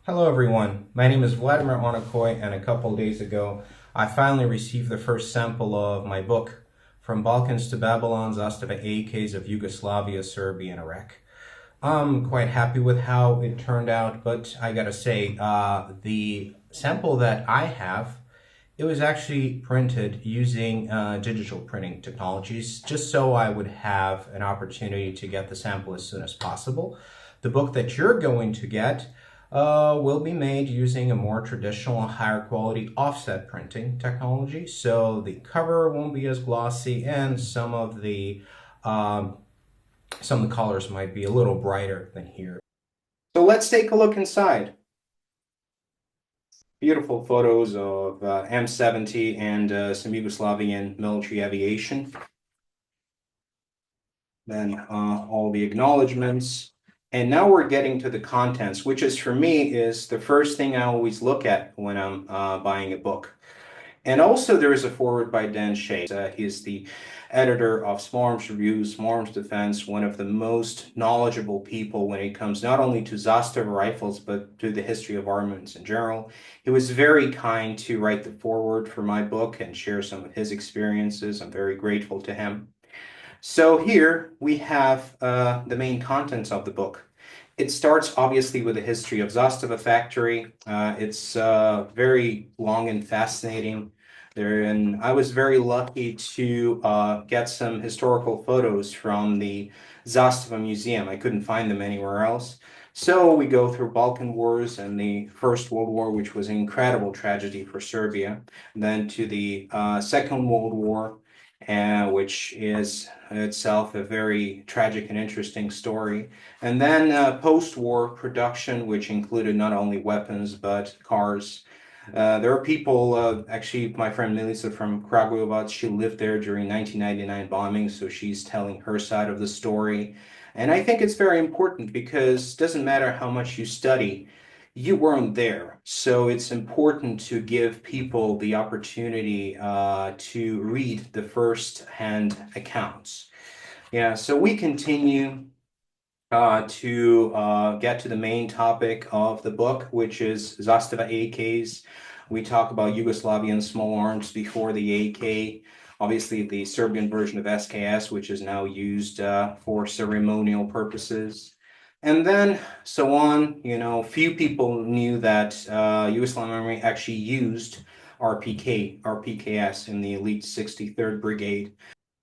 Hello everyone, my name is Vladimir Onakoy, and a couple days ago I finally received the first sample of my book, From Balkans to Babylon, Zastava AKs of Yugoslavia, Serbia, and Iraq. I'm quite happy with how it turned out, but I gotta say, the sample that I have, it was actually printed using digital printing technologies, just so I would have an opportunity to get the sample as soon as possible. The book that you're going to get will be made using a more traditional, higher quality offset printing technology, so the cover won't be as glossy, and um, some of the colors might be a little brighter than here. So let's take a look inside. Beautiful photos of M70 and some Yugoslavian military aviation. Then all the acknowledgments. And now we're getting to the contents, which is for me is the first thing I always look at when I'm buying a book. And also there is a foreword by Dan Shea. He is the editor of Small Arms Review, Small Arms Defense, one of the most knowledgeable people when it comes not only to Zastava rifles, but to the history of armaments in general. He was very kind to write the foreword for my book and share some of his experiences. I'm very grateful to him. So here we have the main contents of the book. It starts obviously with the history of Zastava factory. It's very long and fascinating. And I was very lucky to get some historical photos from the Zastava Museum. I couldn't find them anywhere else. So we go through Balkan Wars and the First World War, which was an incredible tragedy for Serbia, then to the Second World War, which is itself a very tragic and interesting story. And then post-war production, which included not only weapons but cars. There are people, actually, my friend Melissa from Kragujevac, she lived there during 1999 bombing, so she's telling her side of the story. And I think it's very important because it doesn't matter how much you study, you weren't there. So it's important to give people the opportunity to read the first-hand accounts. Yeah, so we continue to get to the main topic of the book, which is Zastava AKs. We talk about Yugoslavian small arms before the AK. Obviously, the Serbian version of SKS, which is now used for ceremonial purposes. And then so on, few people knew that Yugoslav Army actually used RPKS in the Elite 63rd Brigade,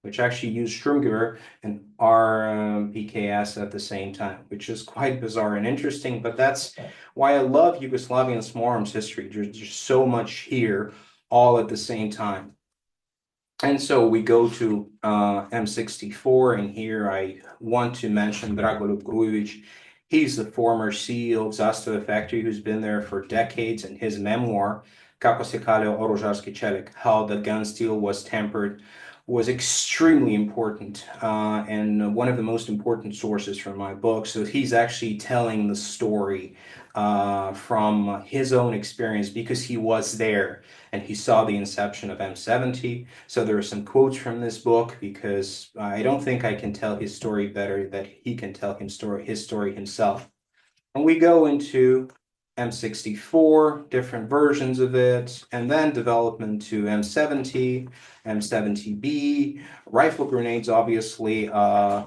which actually used Sturmgewehr and RPKS at the same time, which is quite bizarre and interesting. But that's why I love Yugoslavian small arms history. There's just so much here all at the same time. And so we go to M64, and here I want to mention Dragoljub Grujevic. He's the former CEO of Zastava factory who's been there for decades, and his memoir, Kako se kalio oružarski čelik, How the Gun Steel Was Tempered, was extremely important and one of the most important sources for my book. So he's actually telling the story from his own experience because he was there and he saw the inception of M70. So there are some quotes from this book because I don't think I can tell his story better than he can tell his story himself. And we go into M64, different versions of it, and then development to M70, M70B, rifle grenades, obviously.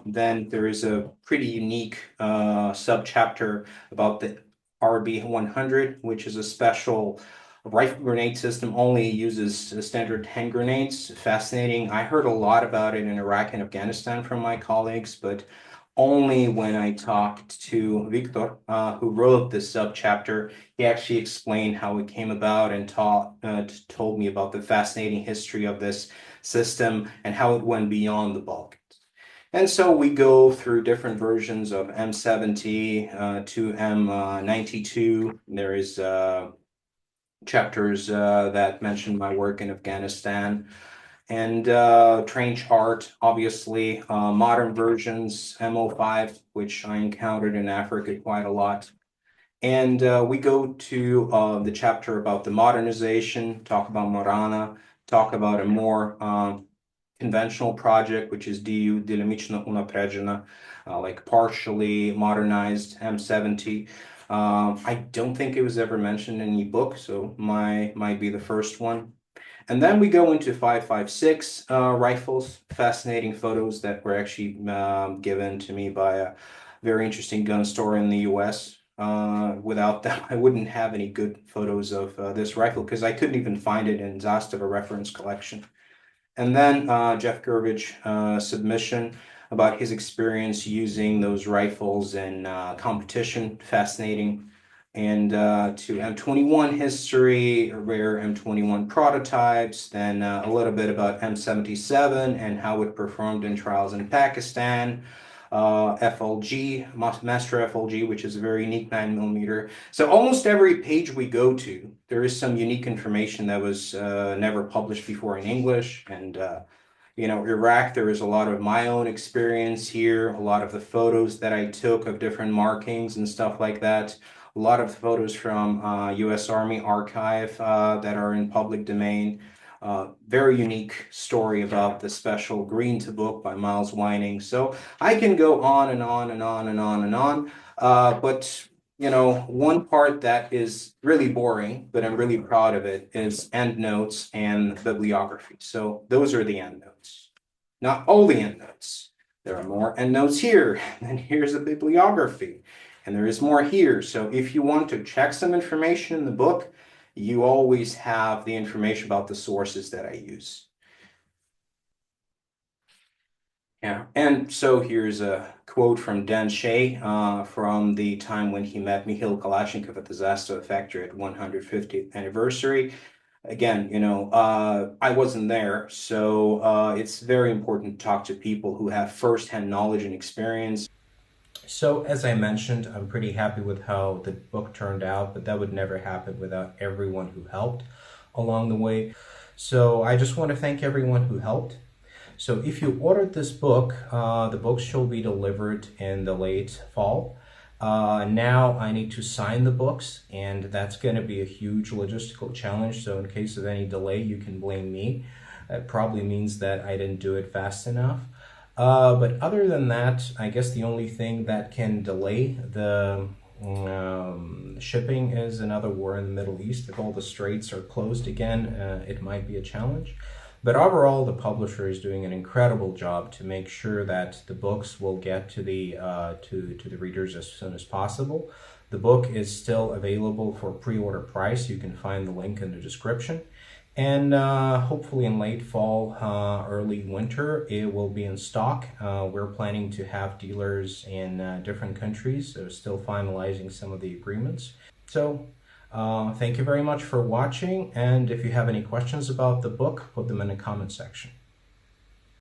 Then there is a pretty unique subchapter about the RB100, which is a special rifle grenade system, only uses standard hand grenades. Fascinating. I heard a lot about it in Iraq and Afghanistan from my colleagues, but only when I talked to Victor, who wrote this subchapter, he actually explained how it came about and told me about the fascinating history of this system and how it went beyond the Balkans. And so we go through different versions of M70 to M92. There is chapters that mention my work in Afghanistan. And train chart, obviously, modern versions, MO5, which I encountered in Africa quite a lot. And we go to the chapter about the modernization, talk about Morana, talk about a more conventional project, which is DU, Delimično unapređena, like partially modernized M70. I don't think it was ever mentioned in any book, so might be the first one. And then we go into 5.56 rifles, fascinating photos that were actually given to me by a very interesting gun store in the US. Without them, I wouldn't have any good photos of this rifle because I couldn't even find it in Zastava reference collection. And then Jeff Gurbich submission about his experience using those rifles in competition, fascinating. And to M21 history, rare M21 prototypes, then a little bit about M77 and how it performed in trials in Pakistan. FLG, Master FLG, which is a very unique 9mm. So almost every page we go to, there is some unique information that was never published before in English. And, Iraq, there is a lot of my own experience here, a lot of the photos that I took of different markings and stuff like that. A lot of photos from U.S. Army Archive that are in public domain. Very unique story about the special Green Tabuk by Miles Wining. So I can go on and on and on and on and on. But one part that is really boring, but I'm really proud of it, is endnotes and bibliography. So those are the endnotes. Not all the endnotes. There are more endnotes here, and here's a bibliography, and there is more here. So if you want to check some information in the book, you always have the information about the sources that I use. Yeah, and so here's a quote from Dan Shea from the time when he met Mikhail Kalashnikov at the Zastava factory at 150th anniversary. Again, I wasn't there, so it's very important to talk to people who have firsthand knowledge and experience. So, as I mentioned, I'm pretty happy with how the book turned out, but that would never happen without everyone who helped along the way. So, I just want to thank everyone who helped. So, if you ordered this book, the book shall be delivered in the late fall. Now I need to sign the books, and that's going to be a huge logistical challenge. So, in case of any delay, you can blame me. It probably means that I didn't do it fast enough. But other than that, I guess the only thing that can delay the shipping is another war in the Middle East. If all the straits are closed again, it might be a challenge. But overall, the publisher is doing an incredible job to make sure that the books will get to the readers as soon as possible. The book is still available for pre-order price. You can find the link in the description. And hopefully in late fall, early winter, it will be in stock. We're planning to have dealers in different countries, so still finalizing some of the agreements. So thank you very much for watching, and if you have any questions about the book, put them in the comment section.